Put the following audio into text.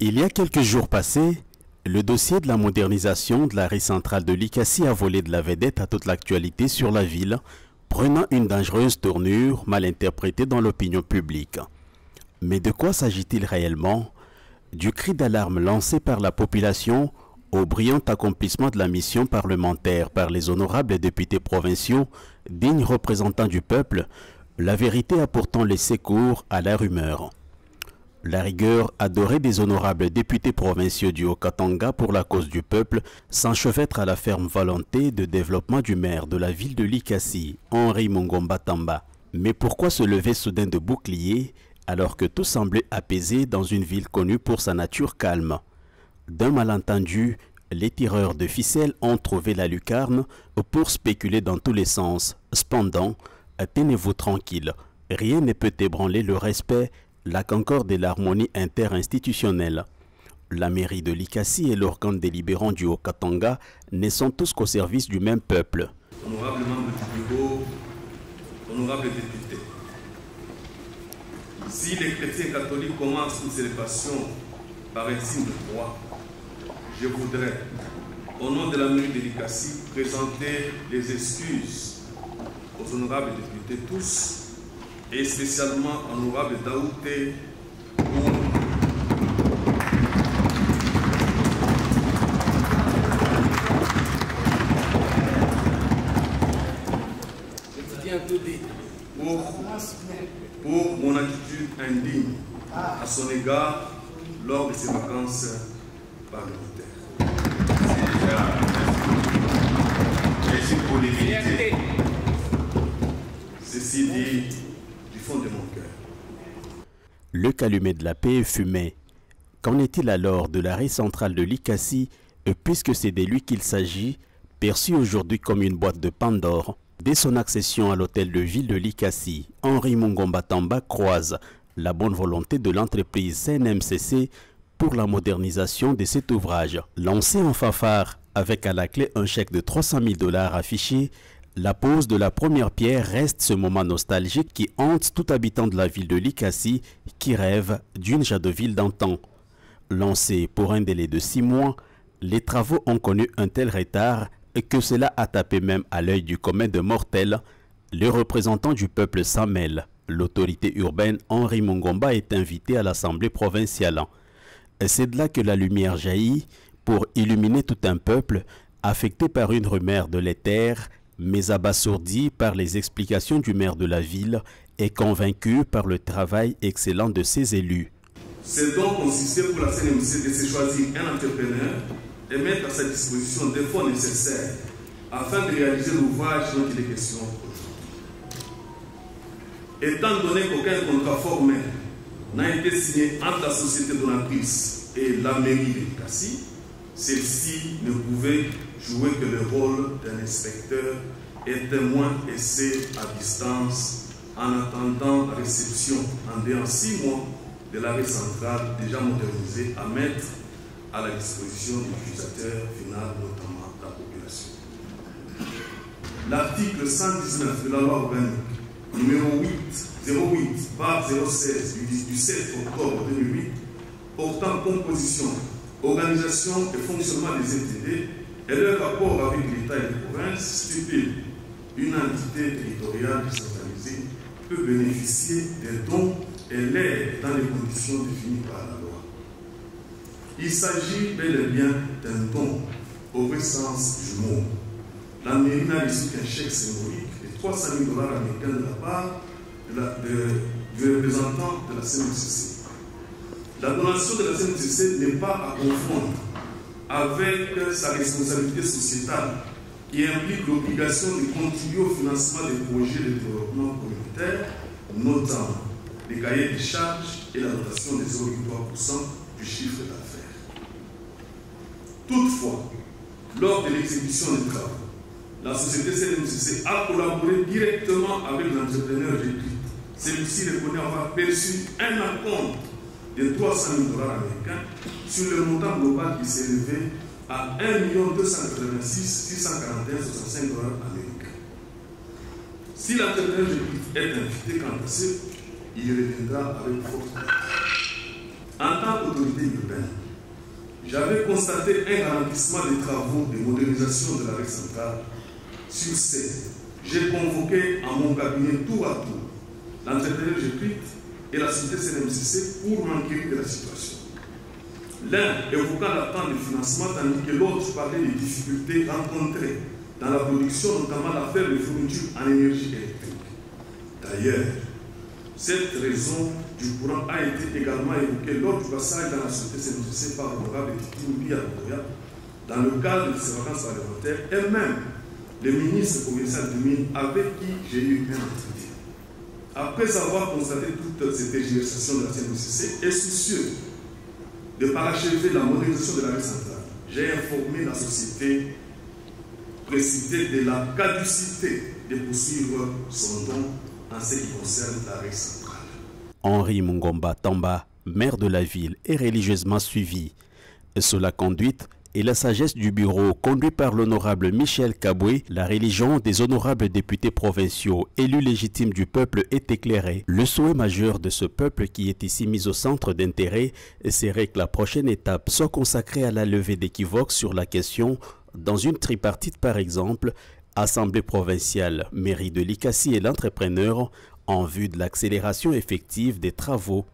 Il y a quelques jours passés, le dossier de la modernisation de l'arrêt central de Likassi a volé de la vedette à toute l'actualité sur la ville, prenant une dangereuse tournure mal interprétée dans l'opinion publique. Mais de quoi s'agit-il réellement? Du cri d'alarme lancé par la population au brillant accomplissement de la mission parlementaire par les honorables députés provinciaux, dignes représentants du peuple, la vérité a pourtant laissé cours à la rumeur. La rigueur adorée des honorables députés provinciaux du Haut-Katanga pour la cause du peuple s'enchevêtre à la ferme volonté de développement du maire de la ville de Likassi, Henri Mungomba Tamba. Mais pourquoi se lever soudain de bouclier alors que tout semblait apaisé dans une ville connue pour sa nature calme? D'un malentendu, les tireurs de ficelles ont trouvé la lucarne pour spéculer dans tous les sens. Cependant, tenez-vous tranquille, rien ne peut ébranler le respect, la concorde et l'harmonie interinstitutionnelle. La mairie de Likassi et l'organe délibérant du Haut-Katanga ne sont tous qu'au service du même peuple. Honorables membres du bureau, honorables députés, si les chrétiens catholiques commencent une célébration par un signe de croix, je voudrais, au nom de la mairie de Likassi, présenter les excuses aux honorables députés tous, et spécialement honorable Daouté pour mon attitude indigne à son égard lors de ses vacances parlementaires. Merci pour l'éviter. Ceci dit du fond de mon cœur. Le calumet de la paix fumait. Qu'en est-il alors de l'arrêt central de Likassi, puisque c'est de lui qu'il s'agit, perçu aujourd'hui comme une boîte de Pandore? Dès son accession à l'hôtel de ville de Likassi, Henri Mungomba Tamba croise la bonne volonté de l'entreprise CNMCC pour la modernisation de cet ouvrage. Lancé en fanfare avec à la clé un chèque de 300 000 $ affiché, la pose de la première pierre reste ce moment nostalgique qui hante tout habitant de la ville de Likassi qui rêve d'une Jadoville d'antan. Lancé pour un délai de 6 mois, les travaux ont connu un tel retard que cela a tapé même à l'œil du commun de mortels. Le représentant du peuple s'en mêle. L'autorité urbaine Henri Mungomba est invité à l'Assemblée provinciale. C'est de là que la lumière jaillit pour illuminer tout un peuple affecté par une rumeur de l'éther, mais abasourdi par les explications du maire de la ville et convaincu par le travail excellent de ses élus. C'est donc consisté pour la CNMC de se choisir un entrepreneur et mettre à sa disposition des fonds nécessaires afin de réaliser l'ouvrage dont il est question aujourd'hui. Étant donné qu'aucun contrat formel n'a été signé entre la société donatrice et la mairie de Likassi, celle-ci ne pouvait jouer que le rôle d'un inspecteur et témoin laissé à distance en attendant la réception en 6 mois de l'arrêt central déjà modernisé à mettre à la disposition de l'utilisateur final, notamment la population. L'article 119 de la loi organique numéro 08/06 du 7 octobre 2008 portant composition, organisation et fonctionnement des ETD et leur rapport avec l'État et les provinces stipule une entité territoriale décentralisée peut bénéficier des dons et l'aide dans les conditions définies par la loi. Il s'agit bel et bien d'un don au vrai sens du mot. La mairie n'a reçu qu'un chèque symbolique de 300 000 $ américains de la part du représentant de la CNMCC. La donation de la CNMCC n'est pas à confondre avec sa responsabilité sociétale qui implique l'obligation de contribuer au financement des projets de développement communautaire, notamment les cahiers de charges et la dotation de 0,3% du chiffre d'affaires. Toutefois, lors de l'exécution des travaux, la société CNMCC a collaboré directement avec l'entrepreneur réduit. Celui-ci reconnaît avoir perçu un acompte de 300 000 $ américains sur le montant global qui s'élevait à 1 286 641 $65 américains. Si l'entrepreneur est invité quant à ce, il reviendra avec force. En tant qu'autorité urbaine, j'avais constaté un ralentissement des travaux de modernisation de la rue centrale. Sur ce, j'ai convoqué à mon cabinet tour à tour l'entrepreneur Gécrit et la société CNMCC pour m'enquérir de la situation. L'un évoquant l'attente de financement tandis que l'autre parlait des difficultés rencontrées dans la production, notamment l'affaire de fourniture en énergie électrique. D'ailleurs, cette raison du courant a été également évoquée lors du passage dans la société CNMCC par l'honorable Titi Biaboya dans le cadre de ses vacances parlementaires et même le ministre commercial du mine avec qui j'ai eu un entretien. Après avoir constaté toute cette tergiversation de la CNMCC et soucieux de parachever la modernisation de la rue centrale, j'ai informé la société précitée de la caducité de poursuivre son don en ce qui concerne la rue centrale. Henri Mungomba Tamba, maire de la ville, est religieusement suivi. Sous la conduite et la sagesse du bureau conduit par l'honorable Michel Kaboué, la religion des honorables députés provinciaux élus légitimes du peuple est éclairée. Le souhait majeur de ce peuple qui est ici mis au centre d'intérêt serait que la prochaine étape soit consacrée à la levée d'équivoques sur la question dans une tripartite par exemple, Assemblée provinciale, mairie de Likassi et l'entrepreneur en vue de l'accélération effective des travaux